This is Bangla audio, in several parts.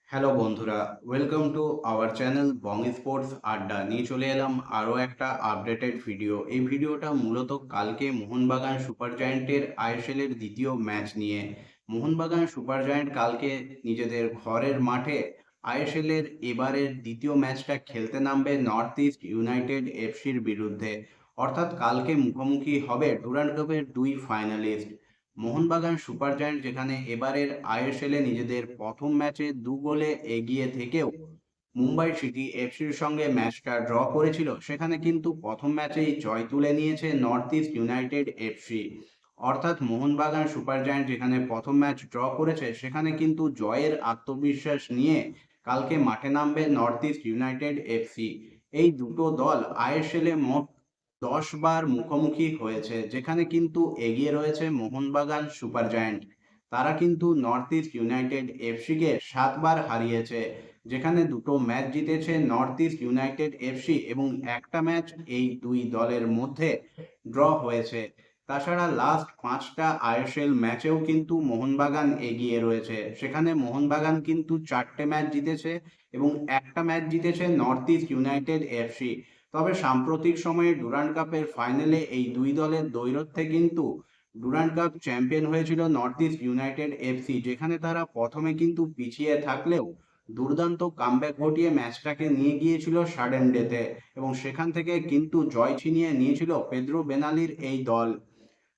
হ্যালো বন্ধুরা, welcome to our channel Bong sports আড্ডা। নিয়ে চলে এলাম আরও একটা আপডেটেড ভিডিও। এই ভিডিওটা মূলত কালকে মোহনবাগান সুপার জায়ান্টের আইএসএল এর দ্বিতীয় ম্যাচ নিয়ে। মোহনবাগান সুপার জায়ান্ট কালকে নিজেদের ঘরের মাঠে আইএসএল এর এবারের দ্বিতীয় ম্যাচটা খেলতে নামবে নর্থ ইস্ট ইউনাইটেড এফসির বিরুদ্ধে। অর্থাৎ কালকে মুখোমুখি হবে ডুরান্ড কাপের দুই ফাইনালিস্ট। মোহনবাগান সুপার জায়ান্ট যেখানে এবারের আইএসএল এ নিজেদের প্রথম ম্যাচে 2 গোলে এগিয়ে থেকেও মুম্বাই সিটি এফসির সঙ্গে ম্যাচটা ড্র করেছিল, সেখানে কিন্তু প্রথম ম্যাচেই জয় তুলে নিয়েছে নর্থ ইস্ট ইউনাইটেড এফসি। অর্থাৎ মোহনবাগান সুপার জায়ান্ট যেখানে প্রথম ম্যাচ ড্র করেছে, সেখানে কিন্তু জয়ের আত্মবিশ্বাস নিয়ে কালকে মাঠে নামবে নর্থ ইস্ট ইউনাইটেড এফসি। এই দুটো দল আইএসএল এ মোট 10 বার মুখোমুখি হয়েছে, যেখানে কিন্তু এগিয়ে রয়েছে মোহনবাগান সুপার জায়ান্ট। তারা কিন্তু নর্থ ইস্ট ইউনাইটেড এফসিকে 7 বার হারিয়েছে, যেখানে দুটো ম্যাচ জিতেছে নর্থ ইস্ট ইউনাইটেড এফসি এবং একটা ম্যাচ এই দুই দলের মধ্যে ড্র হয়েছে। তাছাড়া লাস্ট 5টা আইএসএল ম্যাচেও কিন্তু মোহনবাগান এগিয়ে রয়েছে, সেখানে মোহনবাগান কিন্তু 4টে ম্যাচ জিতেছে এবং একটা ম্যাচ জিতেছে নর্থ ইস্ট ইউনাইটেড এফসি। তবে সাম্প্রতিক সময়ে ডুরান্ড কাপের ফাইনালে এই দুই দলের দ্বৈরথে কিন্তু ডুরান্ড কাপ চ্যাম্পিয়ন হয়েছিল নর্থ ইস্ট ইউনাইটেড এফসি, যেখানে তারা প্রথমে কিন্তু পিছিয়ে থাকলেও দুর্দান্ত কামব্যাক ঘটিয়ে ম্যাচটাকে নিয়ে গিয়েছিল সাডেন ডেতে এবং সেখান থেকে কিন্তু জয় ছিনিয়ে নিয়েছিল পেদ্রো বেনালির এই দল।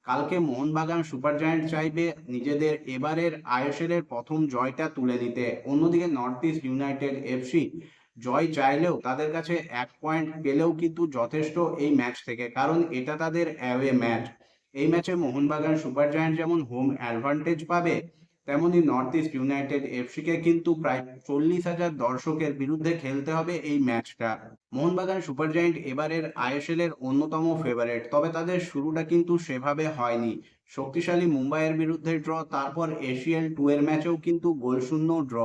কালকে মোহনবাগান সুপার জায়ান্ট চাইবে নিজেদের এবারের আইএসএল এর প্রথম জয়টা তুলে নিতে। অন্যদিকে নর্থ ইস্ট ইউনাইটেড এফসি জয় চাইলেও তাদের কাছে 1 পয়েন্ট পেলেও কিন্তু যথেষ্ট এই ম্যাচ থেকে, কারণ এটা তাদের অ্যাওয়ে ম্যাচ। এই ম্যাচে মোহনবাগান সুপার জায়ান্ট যেমন হোম অ্যাডভান্টেজ পাবে, তেমনি নর্থ ইস্ট ইউনাইটেড এফসিকে কিন্তু প্রায় 40,000 দর্শকের বিরুদ্ধে খেলতে হবে এই ম্যাচটা। মোহনবাগান সুপার জায়ান্ট এবারের আইএসএল এর অন্যতম ফেভারিট, তবে তাদের শুরুটা কিন্তু সেভাবে হয়নি। শক্তিশালী মুম্বাইয়ের বিরুদ্ধে ড্র, তারপর এশিয়াল 2 এর ম্যাচেও কিন্তু গোলশূন্য ড্র।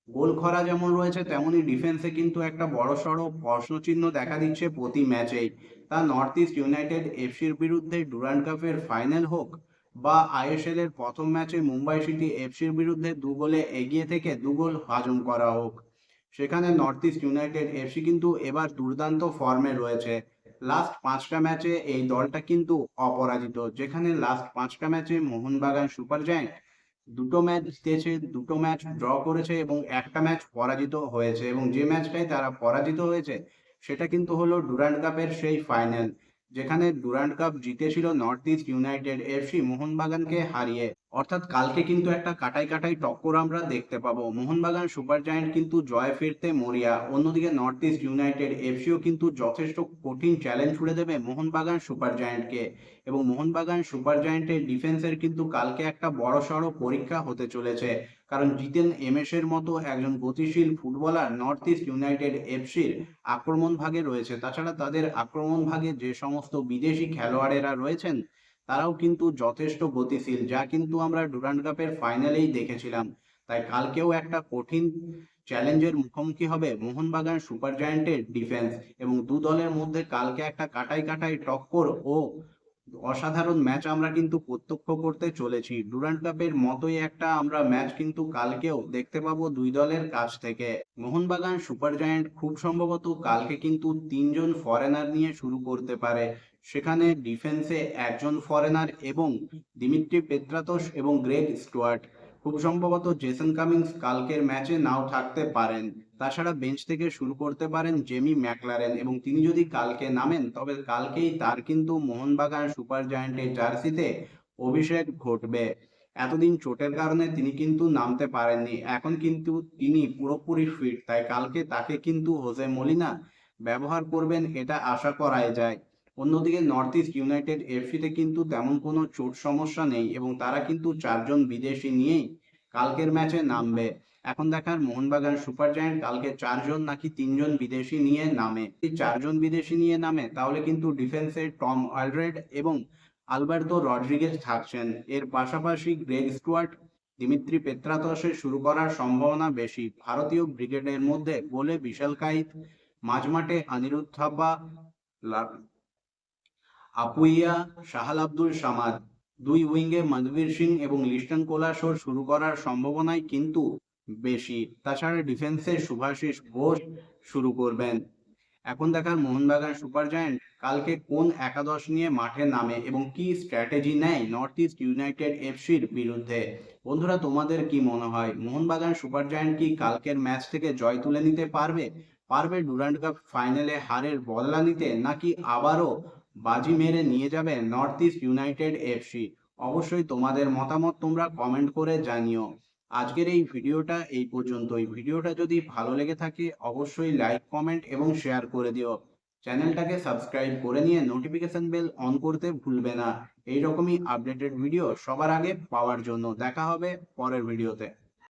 গোল খরা যেমন রয়েছে, তেমনি ডিফেন্সে কিন্তু একটা বড়সড় প্রশ্নচিহ্ন দেখা দিচ্ছে প্রতি ম্যাচেই। তা নর্থ ইস্ট ইউনাইটেড এফসির বিরুদ্ধে ডুরান্ড কাপের ফাইনাল হোক বা আইএসএল এর প্রথম ম্যাচে মুম্বাই সিটি এফসির বিরুদ্ধে 2 গোলে এগিয়ে থেকে 2 গোল হজম করা হোক, সেখানে নর্থ ইস্ট ইউনাইটেড এফসি কিন্তু এবার দুর্দান্ত ফর্মে রয়েছে। লাস্ট 5টা ম্যাচে এই দলটা কিন্তু অপরাজিত, যেখানে লাস্ট 5টা ম্যাচে মোহনবাগান সুপার জায়ান্ট দুটো ম্যাচ জিতেছে, দুটো ম্যাচ ড্র করেছে এবং একটা ম্যাচ পরাজিত হয়েছে, এবং যে ম্যাচটাই তারা পরাজিত হয়েছে সেটা কিন্তু হলো ডুরান্ড কাপের সেই ফাইনাল, যেখানে ডুরান্ড কাপ জিতেছিল নর্থ ইস্ট ইউনাইটেড এফসি মোহনবাগানকে হারিয়ে। অর্থাৎ কালকে কিন্তু একটা কাটাই কাটাই টক্কর আমরা দেখতে পাবো। মোহনবাগান সুপার জায়ান্ট কিন্তু জয় ফিরতে মরিয়া, অন্যদিকে নর্থ ইস্ট ইউনাইটেড এফসিও কিন্তু যথেষ্ট কঠিন চ্যালেঞ্জ ছুড়ে দেবে মোহনবাগান সুপার জায়ান্টকে। এবং মোহনবাগান সুপার জায়ান্টের ডিফেন্সের কিন্তু কালকে একটা বড়সড় পরীক্ষা হতে চলেছে, কারণ জিতেন এমএস এর মতো একজন গতিশীল ফুটবলার নর্থ ইস্ট ইউনাইটেড এফসির আক্রমণ ভাগে রয়েছে। তাছাড়া তাদের আক্রমণ ভাগে যে সমস্ত বিদেশি খেলোয়াড়েরা রয়েছেন, তারাও কিন্তু যথেষ্ট গতিশীল, যা কিন্তু আমরা ডুরান্ড কাপের ফাইনালেই দেখেছিলাম। তাই কালকেও একটা কঠিন চ্যালেঞ্জের মুখোমুখি হবে মোহনবাগান সুপার জায়ান্টের ডিফেন্স, এবং দু দলের মধ্যে কালকে একটা কাটাই কাটাই টক্কর ও অসাধারণ ম্যাচ আমরা কিন্তু প্রত্যক্ষ করতে চলেছি। ডুরান্ড কাপের মতোই একটা আমরা ম্যাচ কিন্তু কালকেও দেখতে পাবো দুই দলের কাছ থেকে। মোহনবাগান সুপার জায়ান্ট খুব সম্ভবত কালকে কিন্তু 3জন ফরেনার নিয়ে শুরু করতে পারে, সেখানে ডিফেন্সে একজন ফরেনার এবং দিমিত্রি পেত্রাতোস এবং গ্রেগ স্টুয়ার্ট। খুব সম্ভবত জেসন কামিন্স কালকের ম্যাচে নাও থাকতে পারেন। তাছাড়া বেঞ্চ থেকে শুরু করতে পারেন জেমি ম্যাকলারেন, এবং তিনি যদি কালকে নামেন তবে কালকেই তার কিন্তু মোহনবাগান সুপার জায়ান্টের জার্সিতে অভিষেক ঘটবে। এতদিন চোটের কারণে তিনি কিন্তু নামতে পারেননি, এখন কিন্তু তিনি পুরোপুরি ফিট, তাই কালকে তাকে কিন্তু হোসে মলিনা ব্যবহার করবেন, এটা আশা করাই যায়। অন্যদিকে নর্থ ইস্ট ইউনাইটেড এফসিতে কিন্তু তেমন কোনো চোট সমস্যা নেই এবং তারা কিন্তু 4জন বিদেশি নিয়েই কালকের ম্যাচে নামবে। এখন দেখার মোহনবাগান সুপার জায়ান্ট কালকে 4জন নাকি 3জন বিদেশি নিয়ে নামে। এই 4জন বিদেশি নিয়ে নামে তাহলে কিন্তু ডিফেন্সে টম অলরেড এবং আলবার্তো রড্রিগেজ থাকছেন, এর পাশাপাশি গ্রেগ স্টুয়ার্ট, দিমিত্রি পেত্রাতসে শুরু করার সম্ভাবনা বেশি। ভারতীয় ব্রিগেডের মধ্যে গোলে বিশাল কাইত, মাঝমাঠে অনিরুদ্ধ থাপা, আপুইয়া, শাহাল আব্দুল সামাদ, দুই উইঙ্গে মনবীর সিং এবং লিস্টন কোলাসোর শুরু করার সম্ভাবনাই কিন্তু বেশি। তাছাড়া ডিফেন্সের শুভাশিস বোস শুরু করবেন। এখন দেখার মোহনবাগান সুপার জায়ান্ট কালকে কোন একাদশ নিয়ে মাঠে নামে এবং কি স্ট্র্যাটেজি নেয় নর্থ ইস্ট ইউনাইটেড এফসির বিরুদ্ধে। বন্ধুরা, তোমাদের কি মনে হয় মোহনবাগান সুপার জায়ান্ট কি কালকের ম্যাচ থেকে জয় তুলে নিতে পারবে? পারবে ডুরান্ড কাপ ফাইনালে হারের বদলা নিতে, নাকি আবারও বাজি মেরে নিয়ে যাবে নর্থ ইস্ট ইউনাইটেড এফসি? অবশ্যই তোমাদের মতামত তোমরা কমেন্ট করে জানিও। আজকের এই ভিডিওটা এই পর্যন্তই। ভিডিওটা যদি ভালো লেগে থাকে অবশ্যই লাইক, কমেন্ট এবং শেয়ার করে দিও। চ্যানেলটাকে সাবস্ক্রাইব করে নিয়ে নোটিফিকেশন বেল অন করতে ভুলবে না। এইরকমই আপডেটেড ভিডিও সবার আগে পাওয়ার জন্য। দেখা হবে পরের ভিডিওতে।